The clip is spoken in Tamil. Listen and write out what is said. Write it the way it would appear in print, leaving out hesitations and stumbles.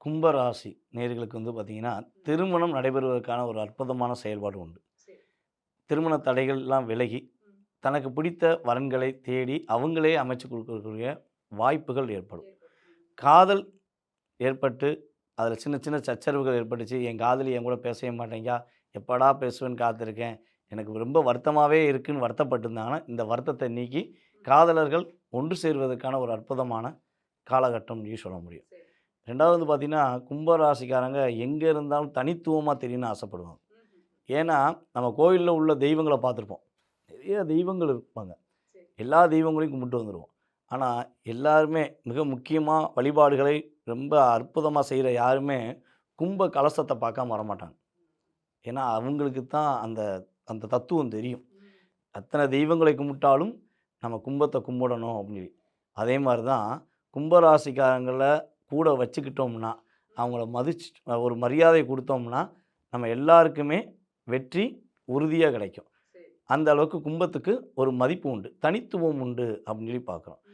கும்பராசி நேயர்களுக்கு பார்த்தீங்கன்னா, திருமணம் நடைபெறுவதற்கான ஒரு அற்புதமான செயல்பாடு உண்டு. சரி. திருமண தடைகள்லாம் விலகி, ம். தனக்கு பிடித்த வரன்களை தேடி அவங்களே அமைச்சு கொடுக்கக்கூடிய வாய்ப்புகள் ஏற்படும். ஏற்படும். ம். காதல் ஏற்பட்டு, அதில சின்ன சின்ன சச்சரவுகள் ஏற்பட்டுச்சு. என் காதலி என் கூட பேசவே மாட்டேங்கிறா. எப்படா பேசுவேன்னு காத்திருக்கேன். எனக்கு ரொம்ப வருத்தமாவே இருக்குன்னு வருத்தப்பட்டிருந்தாங்கன்னா, இந்த வருத்தத்த நீக்கி, ம். காதலர்கள் ஒன்று சேர்வதற்கான ஒரு அற்புதமான காலகட்டம்னு சொல்ல முடியும். சரி. 2வது பார்த்தீங்கன்னா, கும்ப ராசிக்காரங்க எங்க இருந்தாலும் தனித்துவமா தெரியணும்னு ஆசைப்படுவாங்க. ம்ஹ்ம். ஏன்னா, நம்ம கோயில்ல உள்ள தெய்வங்கள பார்த்துருப்போம். நிறைய தெய்வங்கள் இருப்பாங்க. சரி. எல்லா தெய்வங்களையும் கும்பிட்டு வந்துருவோம். ஆனா, எல்லாருமே மிக முக்கியமா வழிபாடுகளை ரொம்ப அற்புதமா செய்ற யாருமே கும்ப கலசத்த பார்க்காம வரமாட்டாங்க. ஏன்னா, அவங்களுக்கு தான் அந்த அந்த தத்துவம் தெரியும். ம். அத்தனை தெய்வங்களை கும்பிட்டாலும் நம்ம கும்பத்த கும்பிடணும் அப்படின்னு சொல்லி. அதே மாரி தான் கும்பராசிக்காரங்கள கூட வச்சுக்கிட்டோம்னா, அவங்கள மதிச்சு ஒரு மரியாதை குடுத்தோம்னா, நம்ம எல்லாருக்குமே வெற்றி உறுதியா கிடைக்கும். சரி. அந்த அளவுக்கு கும்பத்துக்கு ஒரு மதிப்பு உண்டு. தனித்துவம் உண்டு அப்படின்னு சொல்லி பார்க்குறோம். ம்.